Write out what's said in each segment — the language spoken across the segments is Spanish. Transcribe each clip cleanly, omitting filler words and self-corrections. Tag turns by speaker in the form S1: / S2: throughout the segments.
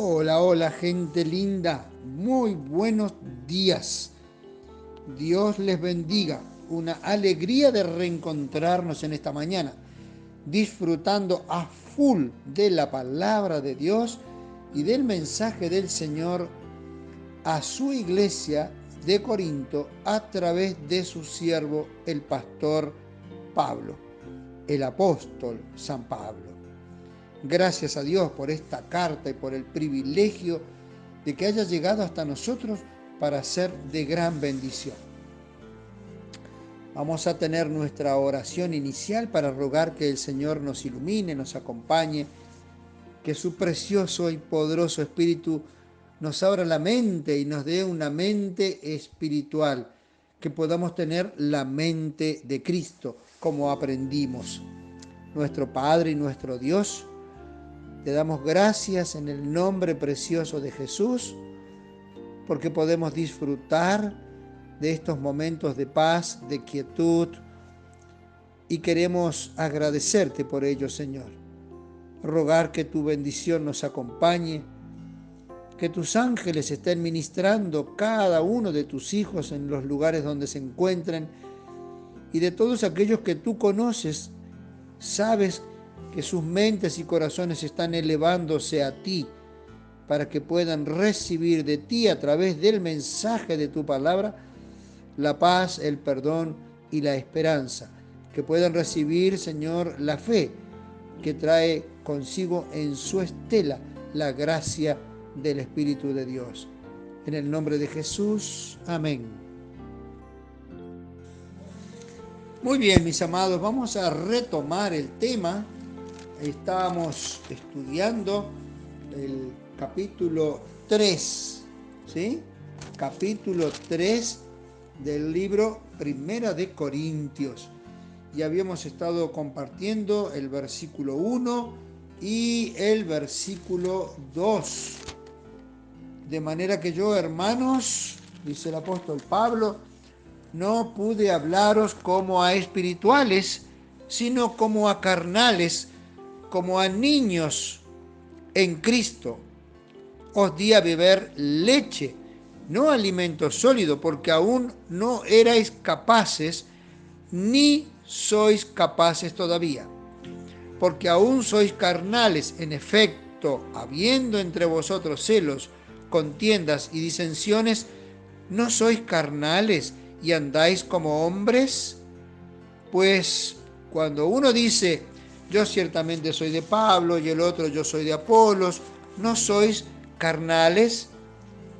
S1: Hola, hola gente linda, muy buenos días. Dios les bendiga, una alegría de reencontrarnos en esta mañana, disfrutando a full de la palabra de Dios y del mensaje del Señor a su iglesia de Corinto a través de su siervo, el pastor Pablo, el apóstol San Pablo. Gracias a Dios por esta carta y por el privilegio de que haya llegado hasta nosotros para ser de gran bendición. Vamos a tener nuestra oración inicial para rogar que el Señor nos ilumine, nos acompañe, que su precioso y poderoso Espíritu nos abra la mente y nos dé una mente espiritual, que podamos tener la mente de Cristo, como aprendimos. Nuestro Padre y nuestro Dios, te damos gracias en el nombre precioso de Jesús, porque podemos disfrutar de estos momentos de paz, de quietud, y queremos agradecerte por ello, Señor. Rogar que tu bendición nos acompañe, que tus ángeles estén ministrando cada uno de tus hijos en los lugares donde se encuentren, y de todos aquellos que tú conoces, sabes que sus mentes y corazones están elevándose a ti, para que puedan recibir de ti a través del mensaje de tu palabra la paz, el perdón y la esperanza. Que puedan recibir, Señor, la fe que trae consigo en su estela la gracia del Espíritu de Dios. En el nombre de Jesús, amén. Muy bien, mis amados, vamos a retomar el tema. Estábamos estudiando el capítulo 3, ¿sí? Capítulo 3 del libro Primera de Corintios. Ya habíamos estado compartiendo el versículo 1 y el versículo 2. De manera que yo, hermanos, dice el apóstol Pablo, no pude hablaros como a espirituales, sino como a carnales, como a niños en Cristo. Os di a beber leche, no alimento sólido, porque aún no erais capaces, ni sois capaces todavía, porque aún sois carnales. En efecto, habiendo entre vosotros celos, contiendas y disensiones, ¿no sois carnales y andáis como hombres? Pues cuando uno dice, yo ciertamente soy de Pablo, y el otro, yo soy de Apolos, ¿no sois carnales?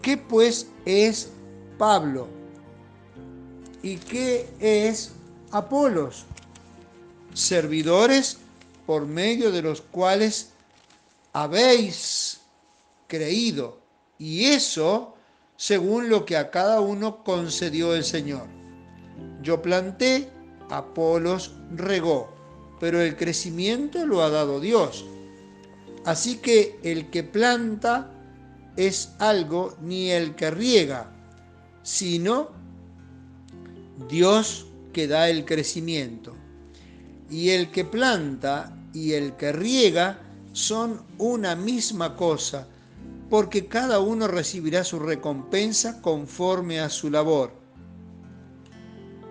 S1: ¿Qué pues es Pablo? ¿Y qué es Apolos? Servidores por medio de los cuales habéis creído, y eso según lo que a cada uno concedió el Señor. Yo planté, Apolos regó, pero el crecimiento lo ha dado Dios. Así que el que planta es algo, ni el que riega, sino Dios que da el crecimiento. Y el que planta y el que riega son una misma cosa, porque cada uno recibirá su recompensa conforme a su labor.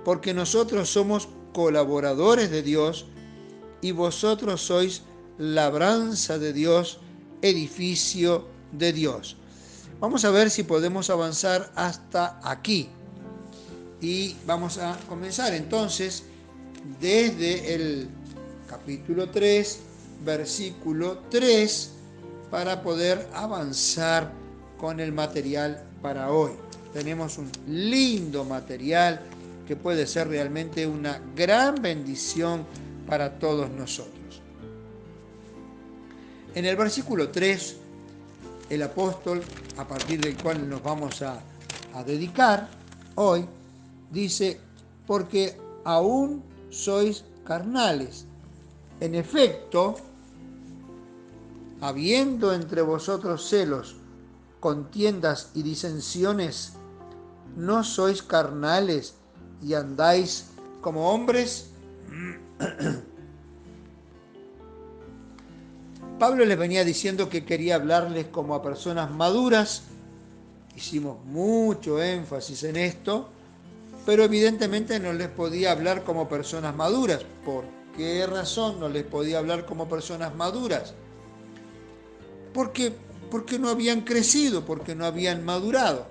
S1: Porque nosotros somos colaboradores de Dios, y vosotros sois labranza de Dios, edificio de Dios. Vamos a ver si podemos avanzar hasta aquí. Y vamos a comenzar entonces desde el capítulo 3, versículo 3, para poder avanzar con el material para hoy. Tenemos un lindo material que puede ser realmente una gran bendición para todos nosotros. En el versículo 3, el apóstol, a partir del cual nos vamos a dedicar hoy, dice, porque aún sois carnales. En efecto, habiendo entre vosotros celos, contiendas y disensiones, ¿no sois carnales y andáis como hombres? Pablo les venía diciendo que quería hablarles como a personas maduras. Hicimos mucho énfasis en esto, pero evidentemente no les podía hablar como personas maduras. ¿Por qué razón no les podía hablar como personas maduras? Porque no habían crecido, porque no habían madurado.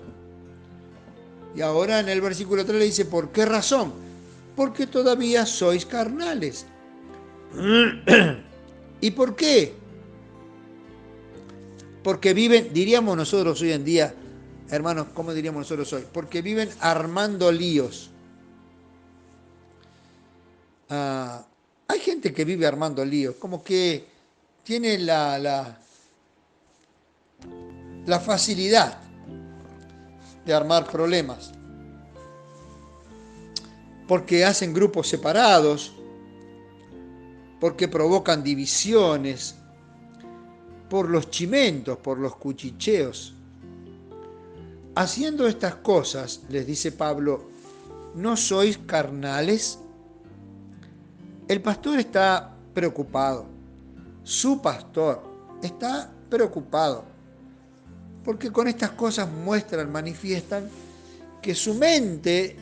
S1: Y ahora en el versículo 3 le dice, ¿por qué razón? Porque todavía sois carnales. ¿Y por qué? Porque viven, diríamos nosotros hoy en día, hermanos, ¿cómo diríamos nosotros hoy? Porque viven armando líos. Hay gente que vive armando líos, como que tiene la facilidad de armar problemas, porque hacen grupos separados, porque provocan divisiones, por los chimentos, por los cuchicheos. Haciendo estas cosas, les dice Pablo, ¿no sois carnales? El pastor está preocupado, su pastor está preocupado, porque con estas cosas muestran, manifiestan que su mente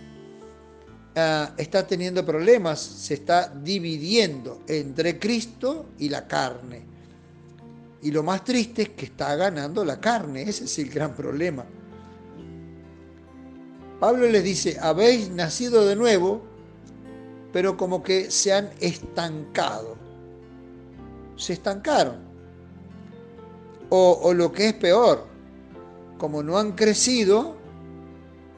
S1: está teniendo problemas, se está dividiendo entre Cristo y la carne. Y lo más triste es que está ganando la carne, ese es el gran problema. Pablo les dice, habéis nacido de nuevo, pero como que se han estancado. Se estancaron. O lo que es peor, como no han crecido,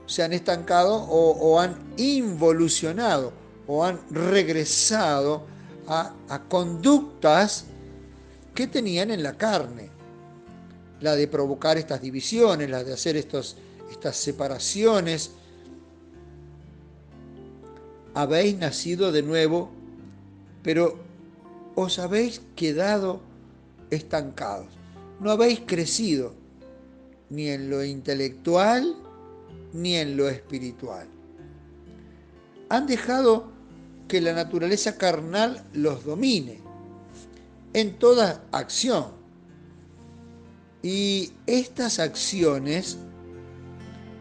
S1: se han estancado o han involucionado o han regresado a conductas que tenían en la carne. La de provocar estas divisiones, la de hacer estas separaciones. Habéis nacido de nuevo, pero os habéis quedado estancados. No habéis crecido ni en lo intelectual ni en lo espiritual. Han dejado que la naturaleza carnal los domine en toda acción. Y estas acciones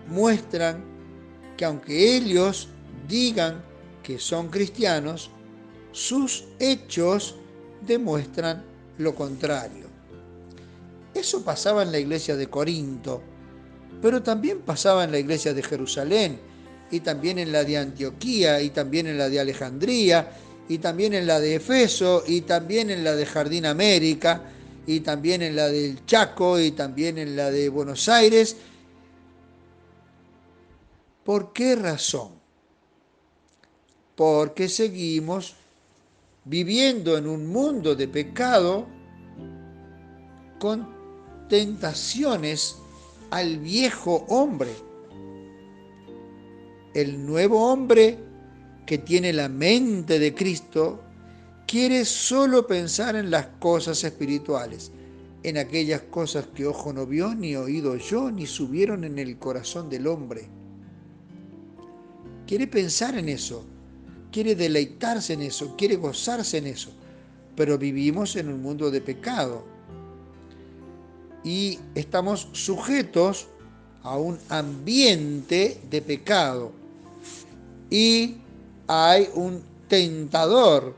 S1: muestran que aunque ellos digan que son cristianos, sus hechos demuestran lo contrario. Eso pasaba en la iglesia de Corinto, pero también pasaba en la iglesia de Jerusalén, y también en la de Antioquía, y también en la de Alejandría, y también en la de Efeso, y también en la de Jardín América, y también en la del Chaco, y también en la de Buenos Aires. ¿Por qué razón? Porque seguimos viviendo en un mundo de pecado con tentaciones al viejo hombre. El nuevo hombre que tiene la mente de Cristo quiere solo pensar en las cosas espirituales, en aquellas cosas que ojo no vio, ni oído oyó, ni subieron en el corazón del hombre. Quiere pensar en eso, quiere deleitarse en eso, quiere gozarse en eso, pero vivimos en un mundo de pecado y estamos sujetos a un ambiente de pecado y hay un tentador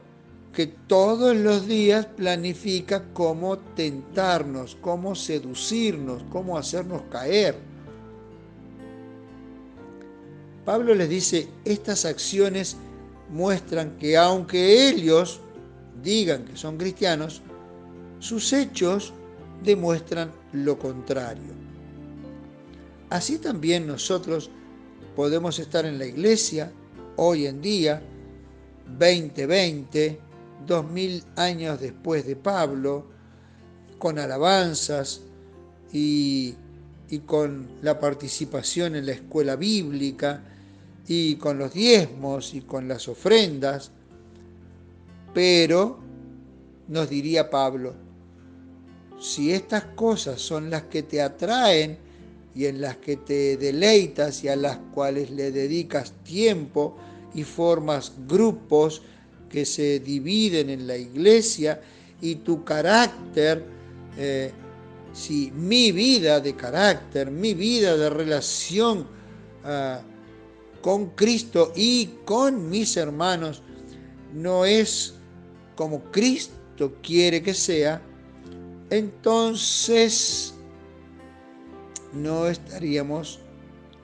S1: que todos los días planifica cómo tentarnos, cómo seducirnos, cómo hacernos caer. Pablo les dice, estas acciones muestran que aunque ellos digan que son cristianos, sus hechos demuestran lo contrario. Así también nosotros podemos estar en la iglesia hoy en día, 2020, 2000 años después de Pablo, con alabanzas y con la participación en la escuela bíblica y con los diezmos y con las ofrendas, pero nos diría Pablo, si estas cosas son las que te atraen y en las que te deleitas y a las cuales le dedicas tiempo y formas grupos que se dividen en la iglesia y tu carácter, si mi vida de carácter, mi vida de relación con Cristo y con mis hermanos no es como Cristo quiere que sea, entonces no estaríamos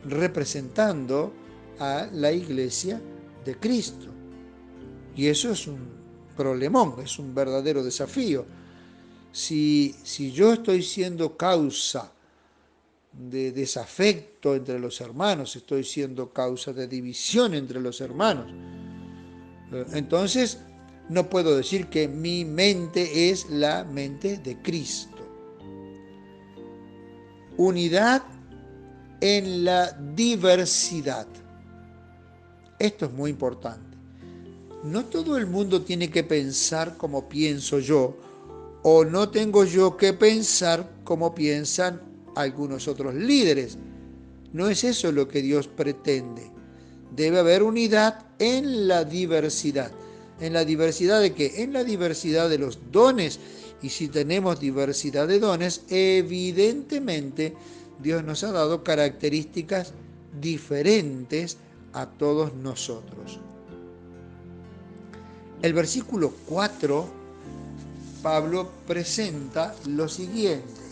S1: representando a la iglesia de Cristo. Y eso es un problemón, es un verdadero desafío. Si yo estoy siendo causa de desafecto entre los hermanos, estoy siendo causa de división entre los hermanos, entonces no puedo decir que mi mente es la mente de Cristo. Unidad en la diversidad. Esto es muy importante. No todo el mundo tiene que pensar como pienso yo, o no tengo yo que pensar como piensan algunos otros líderes. No es eso lo que Dios pretende. Debe haber unidad en la diversidad. ¿En la diversidad de qué? En la diversidad de los dones. Y si tenemos diversidad de dones, evidentemente Dios nos ha dado características diferentes a todos nosotros. El versículo 4, Pablo presenta lo siguiente.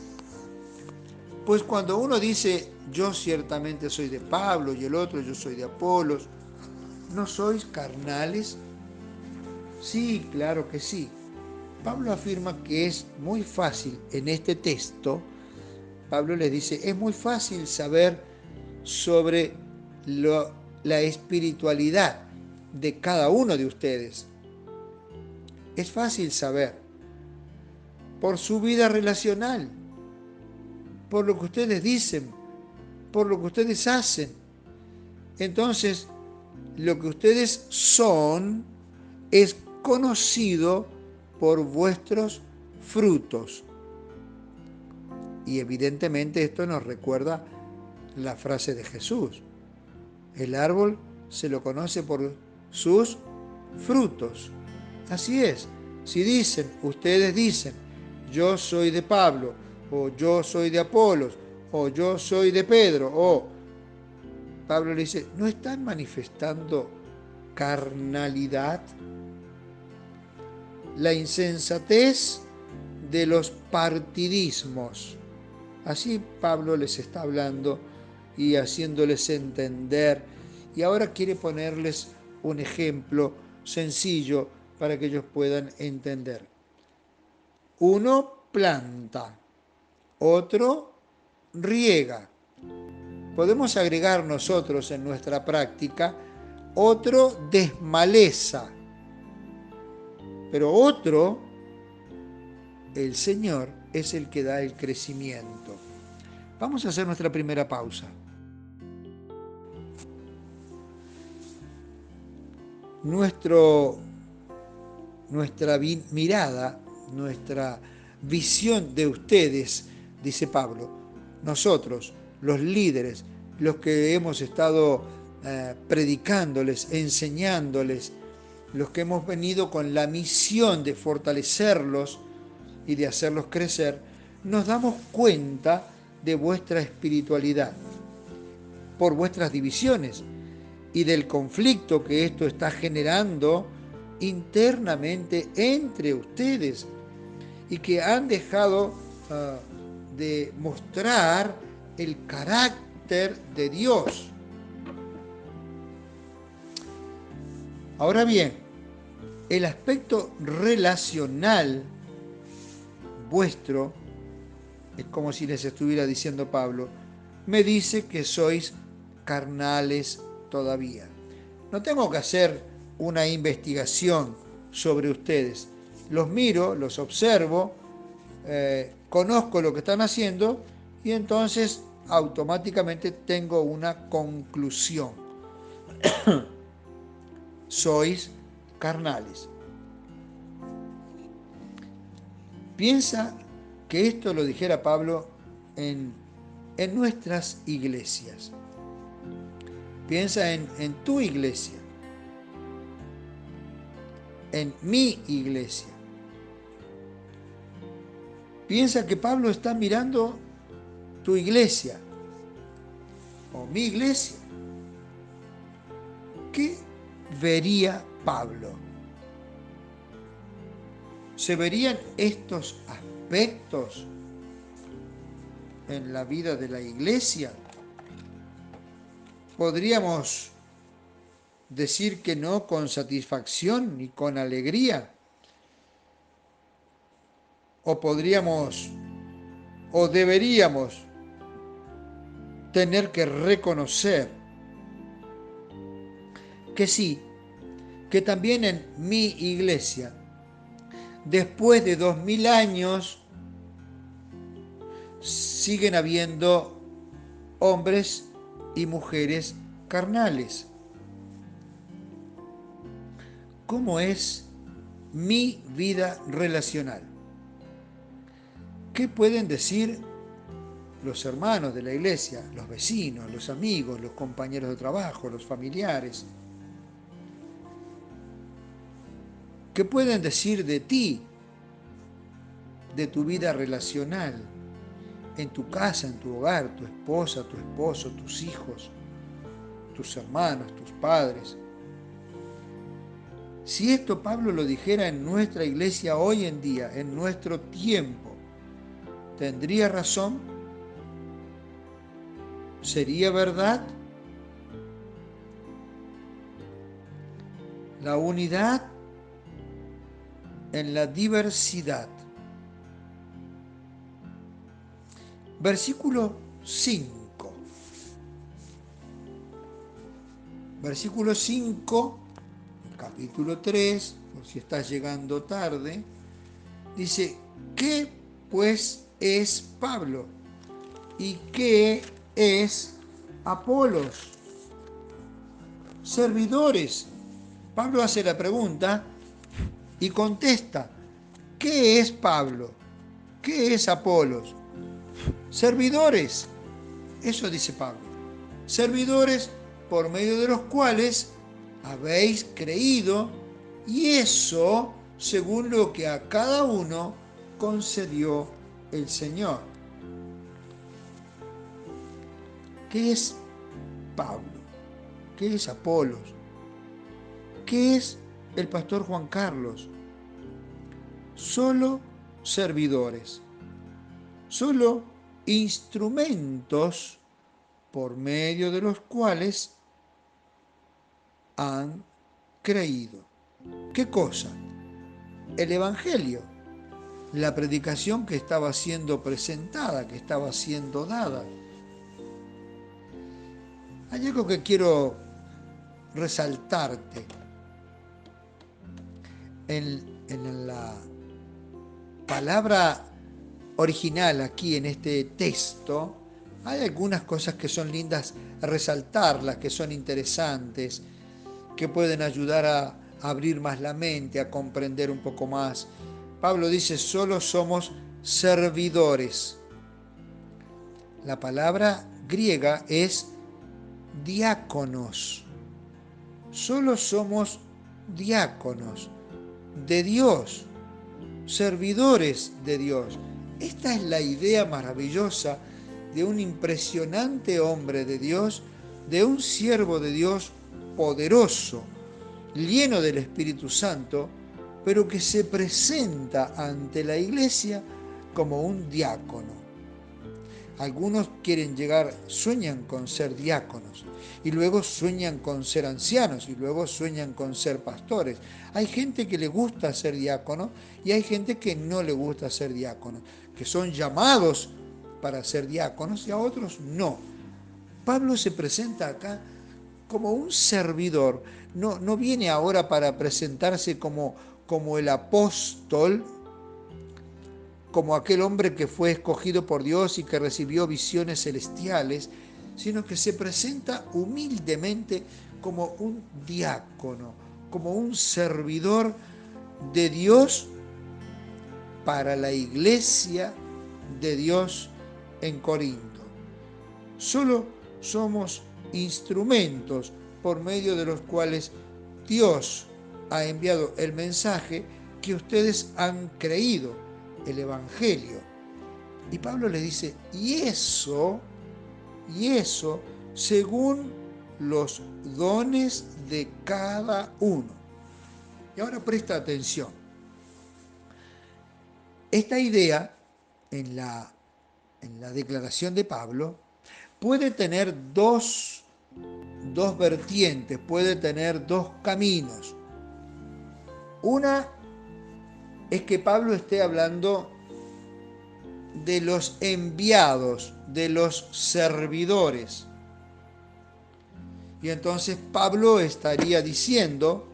S1: Pues cuando uno dice, yo ciertamente soy de Pablo y el otro, yo soy de Apolos, ¿no sois carnales? Sí, claro que sí. Pablo afirma que es muy fácil en este texto. Pablo les dice, es muy fácil saber sobre la espiritualidad de cada uno de ustedes. Es fácil saber por su vida relacional, por lo que ustedes dicen, por lo que ustedes hacen. Entonces, lo que ustedes son es conocido por vuestros frutos. Y evidentemente esto nos recuerda la frase de Jesús. El árbol se lo conoce por sus frutos. Así es. Si dicen, ustedes dicen, yo soy de Pablo, o yo soy de Apolos, o yo soy de Pedro, o Pablo le dice, ¿no están manifestando carnalidad? La insensatez de los partidismos. Así Pablo les está hablando y haciéndoles entender. Y ahora quiere ponerles un ejemplo sencillo para que ellos puedan entender. Uno planta, otro riega. Podemos agregar nosotros en nuestra práctica, otro desmaleza, pero otro, el Señor, es el que da el crecimiento. Vamos a hacer nuestra primera pausa. Nuestra mirada, nuestra visión de ustedes, dice Pablo, nosotros, los líderes, los que hemos estado predicándoles, enseñándoles, los que hemos venido con la misión de fortalecerlos y de hacerlos crecer, nos damos cuenta de vuestra espiritualidad por vuestras divisiones y del conflicto que esto está generando internamente entre ustedes y que han dejado de mostrar el carácter de Dios. Ahora bien, el aspecto relacional vuestro, es como si les estuviera diciendo Pablo, me dice que sois carnales todavía. No tengo que hacer una investigación sobre ustedes. Los miro, los observo, conozco lo que están haciendo y entonces automáticamente tengo una conclusión. Sois carnales. Piensa que esto lo dijera Pablo en nuestras iglesias. Piensa en tu iglesia, en mi iglesia. Piensa que Pablo está mirando tu iglesia o mi iglesia. ¿Qué vería Pablo? ¿Se verían estos aspectos en la vida de la iglesia? ¿Podríamos decir que no con satisfacción ni con alegría? ¿O podríamos o deberíamos tener que reconocer que sí, que también en mi iglesia, después de 2000 años, siguen habiendo hombres y mujeres carnales? ¿Cómo es mi vida relacional? ¿Qué pueden decir los hermanos de la iglesia, los vecinos, los amigos, los compañeros de trabajo, los familiares? ¿Qué pueden decir de ti, de tu vida relacional, en tu casa, en tu hogar, tu esposa, tu esposo, tus hijos, tus hermanos, tus padres? Si esto Pablo lo dijera en nuestra iglesia hoy en día, en nuestro tiempo, ¿tendría razón? ¿Sería verdad? La unidad en la diversidad. Versículo 5. Versículo 5, capítulo 3, por si estás llegando tarde, dice: ¿qué pues es Pablo? ¿Y qué es Apolos? Servidores. Pablo hace la pregunta y contesta: ¿qué es Pablo? ¿Qué es Apolos? Servidores. Eso dice Pablo. Servidores por medio de los cuales habéis creído, y eso según lo que a cada uno concedió el Señor. ¿Qué es Pablo? ¿Qué es Apolos? ¿Qué es el pastor Juan Carlos? Solo servidores, solo instrumentos por medio de los cuales han creído. ¿Qué cosa? El Evangelio, la predicación que estaba siendo presentada, que estaba siendo dada. Hay algo que quiero resaltarte. En la palabra original aquí en este texto, hay algunas cosas que son lindas resaltarlas, que son interesantes, que pueden ayudar a abrir más la mente, a comprender un poco más. Pablo dice: solo somos servidores. La palabra griega es diáconos. Solo somos diáconos de Dios, servidores de Dios. Esta es la idea maravillosa de un impresionante hombre de Dios, de un siervo de Dios poderoso, lleno del Espíritu Santo, pero que se presenta ante la iglesia como un diácono. Algunos quieren llegar, sueñan con ser diáconos, y luego sueñan con ser ancianos, y luego sueñan con ser pastores. Hay gente que le gusta ser diácono y hay gente que no le gusta ser diácono, que son llamados para ser diáconos y a otros no. Pablo se presenta acá como un servidor. No viene ahora para presentarse como el apóstol, como aquel hombre que fue escogido por Dios y que recibió visiones celestiales, sino que se presenta humildemente como un diácono, como un servidor de Dios para la iglesia de Dios en Corinto. Solo somos instrumentos por medio de los cuales Dios ha enviado el mensaje que ustedes han creído, el Evangelio. Y Pablo le dice, y eso según los dones de cada uno. Y ahora presta atención. Esta idea en la declaración de Pablo puede tener dos vertientes, puede tener dos caminos. Una es que Pablo esté hablando de los enviados, de los servidores. Y entonces Pablo estaría diciendo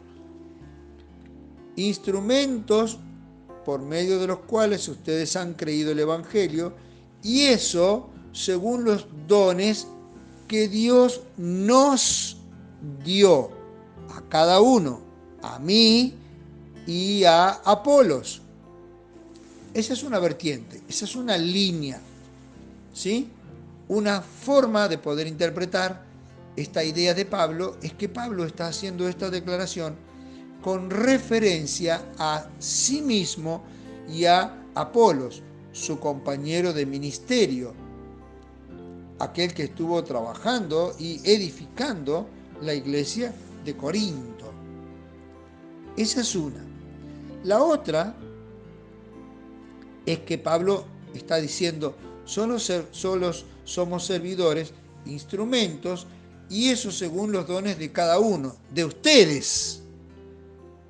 S1: instrumentos por medio de los cuales ustedes han creído el Evangelio, y eso según los dones que Dios nos dio a cada uno, a mí y a Apolos. Esa es una vertiente, esa es una línea, ¿sí? Una forma de poder interpretar esta idea de Pablo es que Pablo está haciendo esta declaración con referencia a sí mismo y a Apolos, su compañero de ministerio, aquel que estuvo trabajando y edificando la iglesia de Corinto. Esa es una. La otra es que Pablo está diciendo, solo somos servidores, instrumentos, y eso según los dones de cada uno, de ustedes.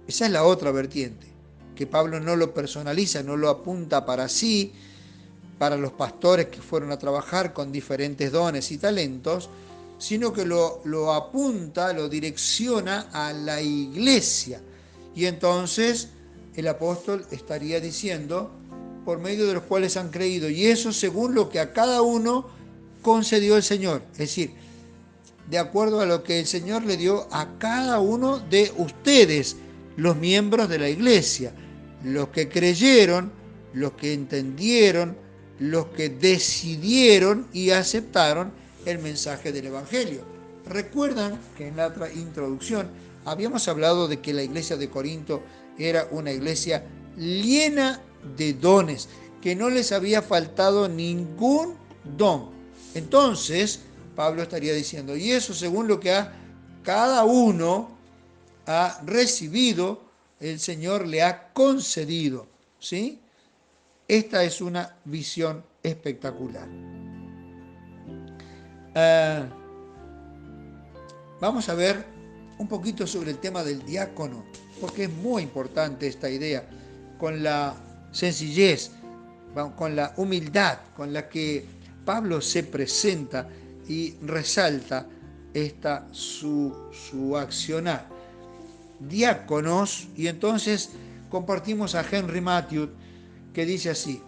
S1: Esa es la otra vertiente, que Pablo no lo personaliza, no lo apunta para sí, para los pastores que fueron a trabajar con diferentes dones y talentos, sino que lo apunta, lo direcciona a la iglesia. Y entonces el apóstol estaría diciendo, por medio de los cuales han creído, y eso según lo que a cada uno concedió el Señor. Es decir, de acuerdo a lo que el Señor le dio a cada uno de ustedes, los miembros de la iglesia, los que creyeron, los que entendieron, los que decidieron y aceptaron el mensaje del Evangelio. Recuerdan que en la introducción habíamos hablado de que la iglesia de Corinto era una iglesia llena de dones, que no les había faltado ningún don. Entonces, Pablo estaría diciendo, y eso según lo que cada uno ha recibido, el Señor le ha concedido, ¿sí? Esta es una visión espectacular. Vamos a ver un poquito sobre el tema del diácono, porque es muy importante esta idea, con la sencillez, con la humildad con la que Pablo se presenta y resalta su accionar. Diáconos, y entonces compartimos a Henry Matthews, que dice así,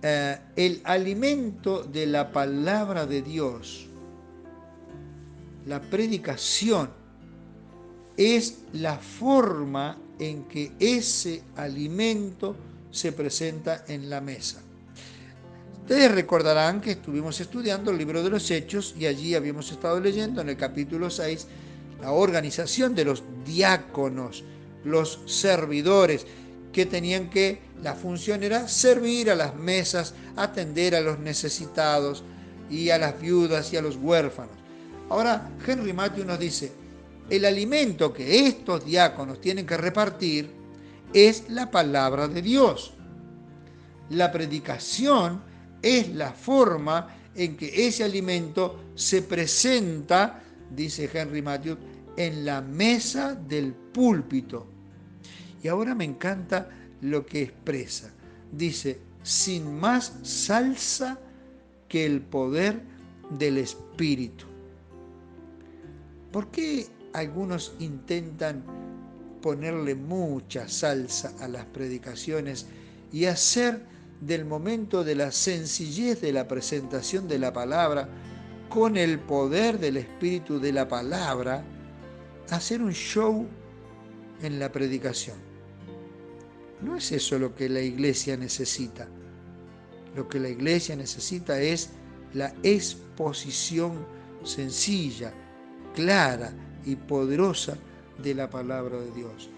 S1: el alimento de la palabra de Dios, la predicación, es la forma en que ese alimento se presenta en la mesa. Ustedes recordarán que estuvimos estudiando el libro de los Hechos y allí habíamos estado leyendo en el capítulo 6 la organización de los diáconos, los servidores, que tenían la función era servir a las mesas, atender a los necesitados y a las viudas y a los huérfanos. Ahora, Henry Matthews nos dice, el alimento que estos diáconos tienen que repartir es la palabra de Dios. La predicación es la forma en que ese alimento se presenta, dice Henry Matthews, en la mesa del púlpito. Y ahora me encanta lo que expresa. Dice, sin más salsa que el poder del Espíritu. ¿Por qué algunos intentan ponerle mucha salsa a las predicaciones y hacer del momento de la sencillez de la presentación de la palabra con el poder del Espíritu de la palabra, hacer un show en la predicación? No es eso lo que la iglesia necesita. Lo que la iglesia necesita es la exposición sencilla, clara y poderosa de la palabra de Dios.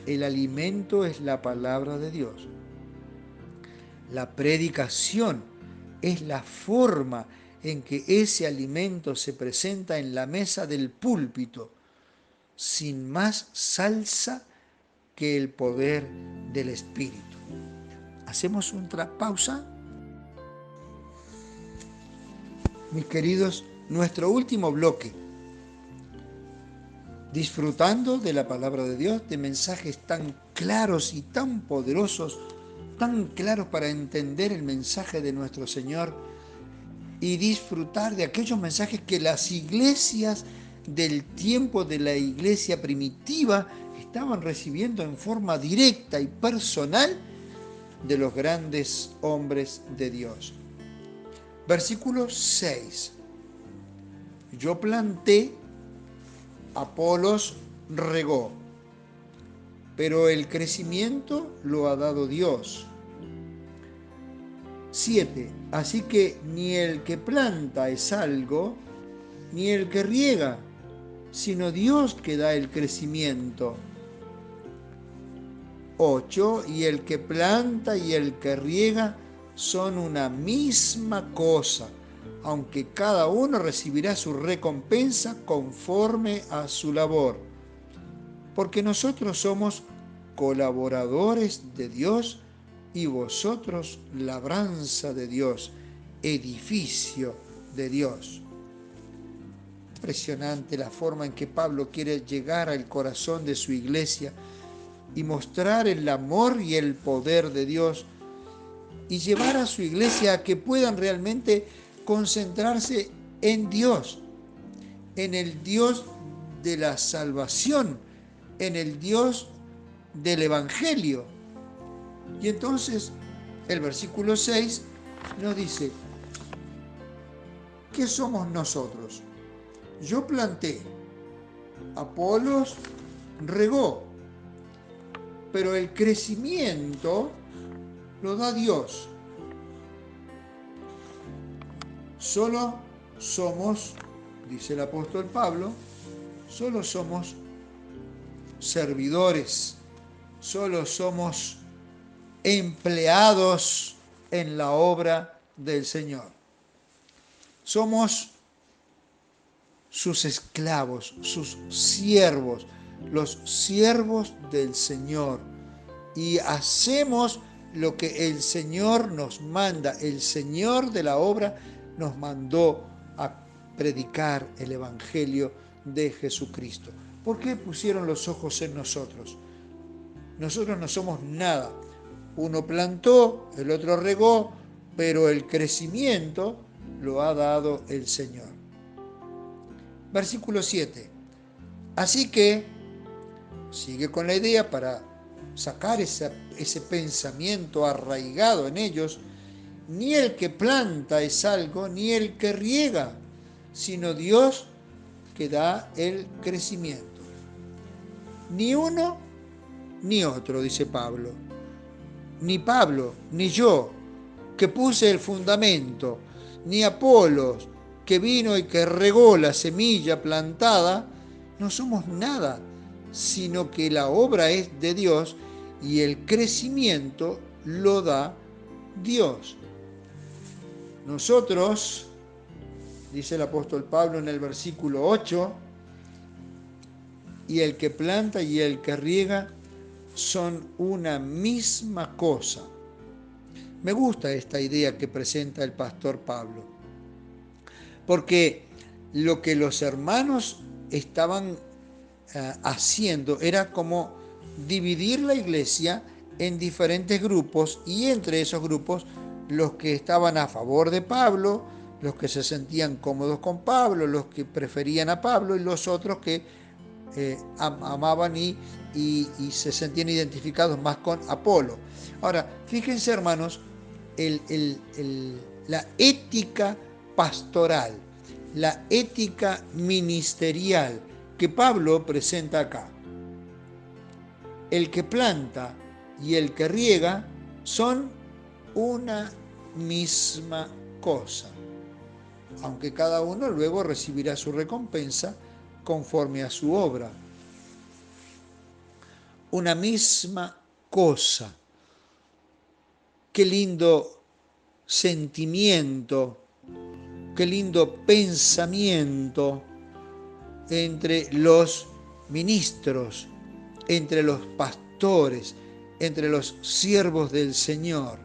S1: El alimento es la palabra de Dios. La predicación es la forma en que ese alimento se presenta en la mesa del púlpito, sin más salsa que el poder del Espíritu. ¿Hacemos otra pausa? Mis queridos, nuestro último bloque, disfrutando de la palabra de Dios, de mensajes tan claros y tan poderosos, tan claros para entender el mensaje de nuestro Señor y disfrutar de aquellos mensajes que las iglesias del tiempo de la iglesia primitiva estaban recibiendo en forma directa y personal de los grandes hombres de Dios. Versículo 6. Yo planté, Apolos regó, pero el crecimiento lo ha dado Dios. 7. Así que ni el que planta es algo, ni el que riega, sino Dios que da el crecimiento. 8. Y el que planta y el que riega son una misma cosa, aunque cada uno recibirá su recompensa conforme a su labor. Porque nosotros somos colaboradores de Dios y vosotros labranza de Dios, edificio de Dios. Impresionante la forma en que Pablo quiere llegar al corazón de su iglesia y mostrar el amor y el poder de Dios y llevar a su iglesia a que puedan realmente concentrarse en Dios, en el Dios de la salvación, en el Dios del Evangelio. Y entonces el versículo 6 nos dice, ¿qué somos nosotros? Yo planté, Apolos regó, pero el crecimiento lo da Dios. Solo somos, dice el apóstol Pablo, solo somos servidores, solo somos empleados en la obra del Señor. Somos sus esclavos, sus siervos, los siervos del Señor. Y hacemos lo que el Señor nos manda. El Señor de la obra nos mandó a predicar el Evangelio de Jesucristo. ¿Por qué pusieron los ojos en nosotros? Nosotros no somos nada. Uno plantó, el otro regó, pero el crecimiento lo ha dado el Señor. Versículo 7. Así que, sigue con la idea para sacar ese pensamiento arraigado en ellos, ni el que planta es algo, ni el que riega, sino Dios que da el crecimiento. Ni uno ni otro, dice Pablo. Ni Pablo, ni yo, que puse el fundamento, ni Apolos, que vino y que regó la semilla plantada, no somos nada, sino que la obra es de Dios y el crecimiento lo da Dios. Nosotros, dice el apóstol Pablo en el versículo 8, y el que planta y el que riega son una misma cosa. Me gusta esta idea que presenta el pastor Pablo, porque lo que los hermanos estaban haciendo era como dividir la iglesia en diferentes grupos, y entre esos grupos los que estaban a favor de Pablo, los que se sentían cómodos con Pablo, los que preferían a Pablo, y los otros que amaban y se sentían identificados más con Apolo. Ahora, fíjense, hermanos, la ética pastoral, la ética ministerial que Pablo presenta acá. El que planta y el que riega son una misma cosa, aunque cada uno luego recibirá su recompensa conforme a su obra. Una misma cosa. Qué lindo sentimiento, qué lindo pensamiento entre los ministros, entre los pastores, entre los siervos del Señor.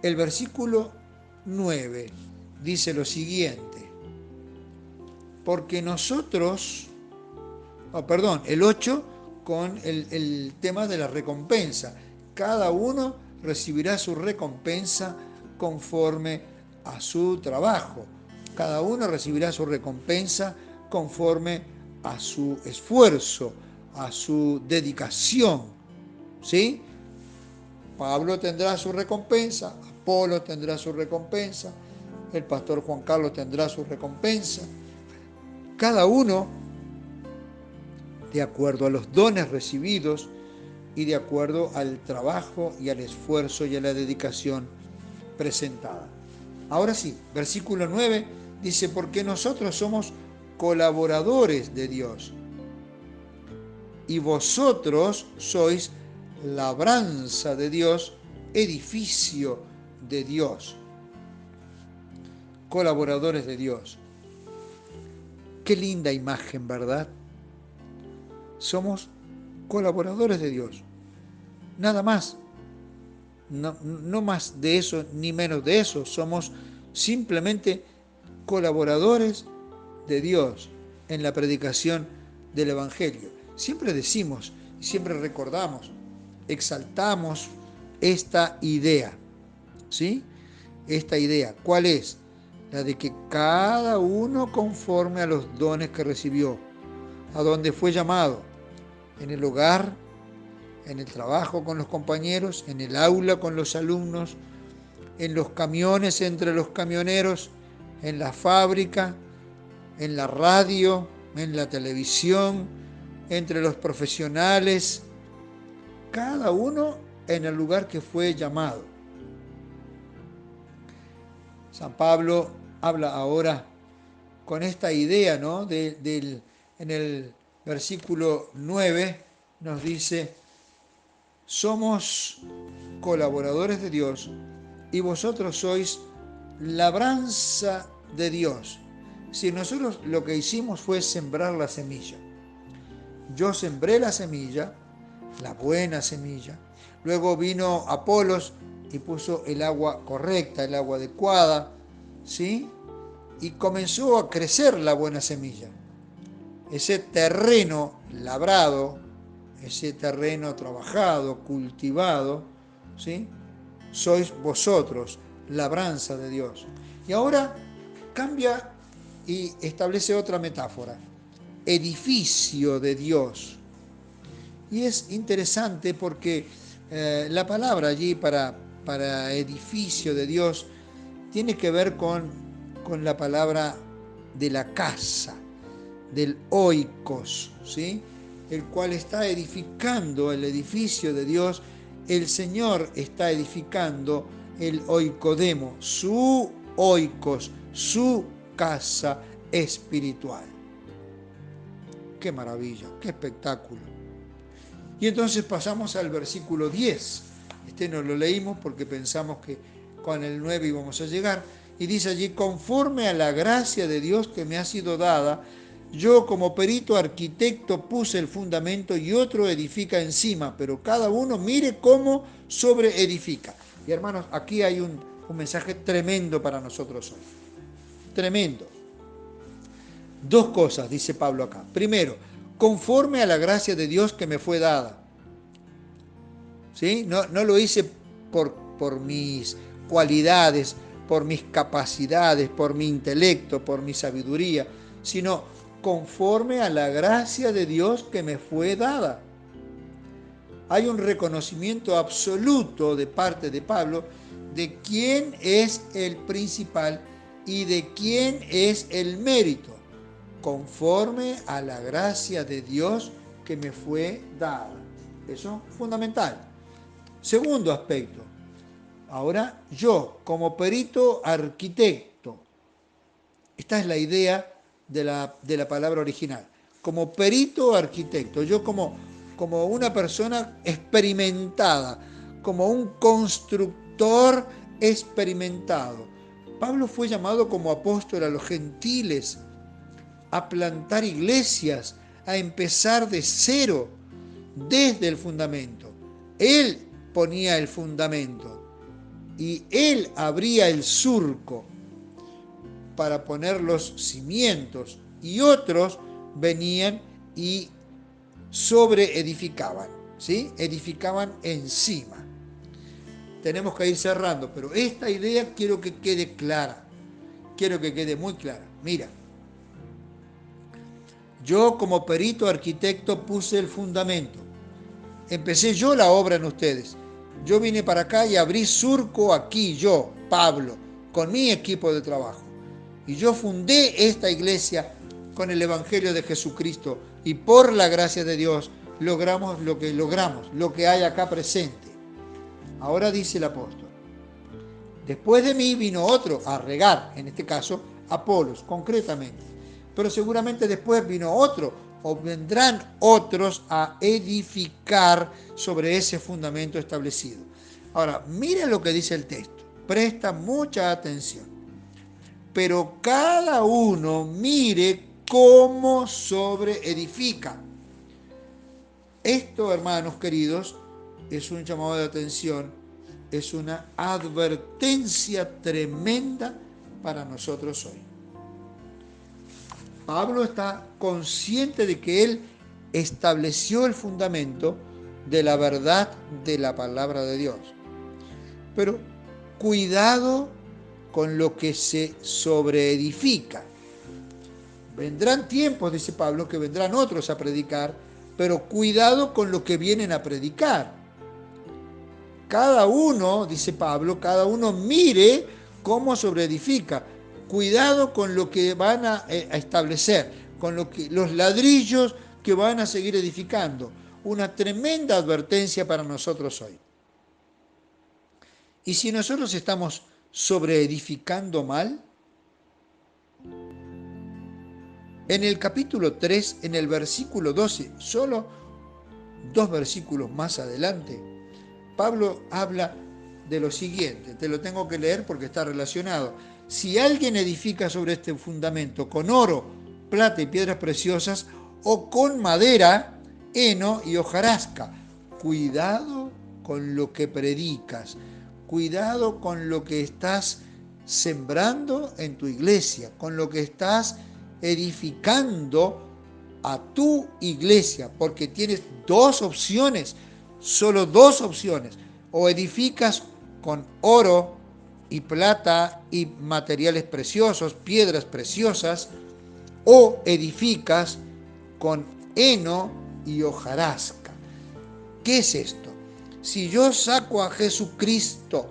S1: El versículo 9 dice lo siguiente: porque nosotros, el 8 con el tema de la recompensa. Cada uno recibirá su recompensa conforme a su trabajo. Cada uno recibirá su recompensa conforme a su esfuerzo, a su dedicación. ¿Sí? Pablo tendrá su recompensa, Apolo tendrá su recompensa, el pastor Juan Carlos tendrá su recompensa. Cada uno de acuerdo a los dones recibidos y de acuerdo al trabajo y al esfuerzo y a la dedicación presentada. Ahora sí, versículo 9 dice: porque nosotros somos colaboradores de Dios y vosotros sois labranza de Dios, edificio de Dios. Colaboradores de Dios. Qué linda imagen, ¿verdad? Somos colaboradores de Dios. Nada más. No más de eso ni menos de eso. Somos simplemente colaboradores de Dios en la predicación del Evangelio. Siempre decimos y siempre recordamos, exaltamos esta idea. ¿Sí? Esta idea, ¿cuál es? La de que cada uno conforme a los dones que recibió, a donde fue llamado, en el hogar, en el trabajo con los compañeros, en el aula con los alumnos, en los camiones entre los camioneros, en la fábrica, en la radio, en la televisión, entre los profesionales, cada uno en el lugar que fue llamado. San Pablo habla ahora con esta idea, ¿no? En el versículo 9 nos dice: somos colaboradores de Dios y vosotros sois labranza de Dios. Si nosotros lo que hicimos fue sembrar la semilla. Yo sembré la semilla, la buena semilla. Luego vino Apolos y puso el agua correcta, el agua adecuada, ¿sí? Y comenzó a crecer la buena semilla. Ese terreno labrado, ese terreno trabajado, cultivado, ¿sí? Sois vosotros, labranza de Dios. Y ahora cambia y establece otra metáfora: edificio de Dios. Y es interesante porque la palabra allí para edificio de Dios tiene que ver con la palabra de la casa, del oikos, ¿sí? El cual está edificando el edificio de Dios. El Señor está edificando el oikodemo, su oikos, su casa espiritual. ¡Qué maravilla! ¡Qué espectáculo! Y entonces pasamos al versículo 10. Este no lo leímos porque pensamos que con el 9 íbamos a llegar. Y dice allí: conforme a la gracia de Dios que me ha sido dada, yo como perito arquitecto puse el fundamento y otro edifica encima, pero cada uno mire cómo sobreedifica. Y hermanos, aquí hay un mensaje tremendo para nosotros hoy. Tremendo. Dos cosas, dice Pablo acá. Primero, conforme a la gracia de Dios que me fue dada. ¿Sí? No lo hice por mis cualidades, por mis capacidades, por mi intelecto, por mi sabiduría, sino conforme a la gracia de Dios que me fue dada. Hay un reconocimiento absoluto de parte de Pablo de quién es el principal y de quién es el mérito, conforme a la gracia de Dios que me fue dada. Eso es fundamental. Segundo aspecto, ahora yo como perito arquitecto, esta es la idea de la palabra original, como perito arquitecto, yo como una persona experimentada, como un constructor experimentado. Pablo fue llamado como apóstol a los gentiles, a plantar iglesias, a empezar de cero, desde el fundamento. Él ponía el fundamento y él abría el surco para poner los cimientos, y otros venían y sobreedificaban, ¿sí? Edificaban encima. Tenemos que ir cerrando, pero esta idea quiero que quede clara, quiero que quede muy clara. Mira, yo como perito arquitecto puse el fundamento, empecé yo la obra en ustedes. Yo vine para acá y abrí surco aquí, yo, Pablo, con mi equipo de trabajo. Y yo fundé esta iglesia con el Evangelio de Jesucristo. Y por la gracia de Dios logramos, lo que hay acá presente. Ahora dice el apóstol, después de mí vino otro a regar, en este caso Apolos, concretamente. Pero seguramente después vino otro, o vendrán otros a edificar sobre ese fundamento establecido. Ahora, mira lo que dice el texto, presta mucha atención. Pero cada uno mire cómo sobreedifica. Esto, hermanos queridos, es un llamado de atención, es una advertencia tremenda para nosotros hoy. Pablo está consciente de que él estableció el fundamento de la verdad de la palabra de Dios. Pero cuidado con lo que se sobreedifica. Vendrán tiempos, dice Pablo, que vendrán otros a predicar, pero cuidado con lo que vienen a predicar. Cada uno, dice Pablo, cada uno mire cómo sobreedifica. Cuidado con lo que van a establecer, con los ladrillos que van a seguir edificando. Una tremenda advertencia para nosotros hoy. Y si nosotros estamos sobreedificando mal, en el capítulo 3, en el versículo 12, solo 2 versículos más adelante, Pablo habla de lo siguiente, te lo tengo que leer porque está relacionado. Si alguien edifica sobre este fundamento con oro, plata y piedras preciosas, o con madera, heno y hojarasca, cuidado con lo que predicas, cuidado con lo que estás sembrando en tu iglesia, con lo que estás edificando a tu iglesia, porque tienes 2 opciones, solo 2 opciones. O edificas con oro y plata y materiales preciosos, piedras preciosas, o edificas con heno y hojarasca. ¿Qué es esto? Si yo saco a Jesucristo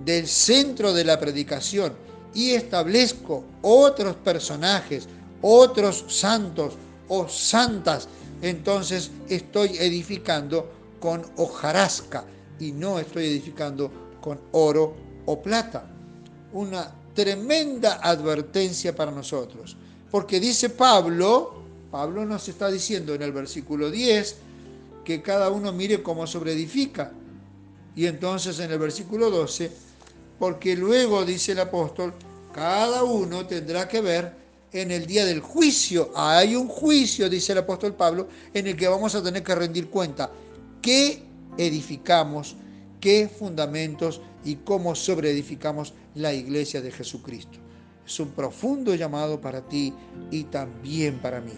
S1: del centro de la predicación y establezco otros personajes, otros santos o santas, entonces estoy edificando con hojarasca y no estoy edificando con oro o plata. Una tremenda advertencia para nosotros, porque dice Pablo nos está diciendo en el versículo 10 que cada uno mire cómo sobreedifica, y entonces en el versículo 12, porque luego dice el apóstol, cada uno tendrá que ver en el día del juicio. Hay un juicio, dice el apóstol Pablo, en el que vamos a tener que rendir cuenta qué edificamos, qué fundamentos y cómo sobreedificamos la iglesia de Jesucristo. Es un profundo llamado para ti y también para mí.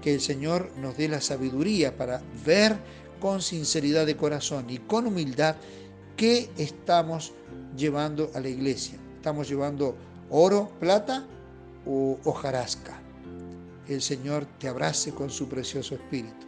S1: Que el Señor nos dé la sabiduría para ver con sinceridad de corazón y con humildad qué estamos llevando a la iglesia. ¿Estamos llevando oro, plata o hojarasca? El Señor te abrace con su precioso espíritu.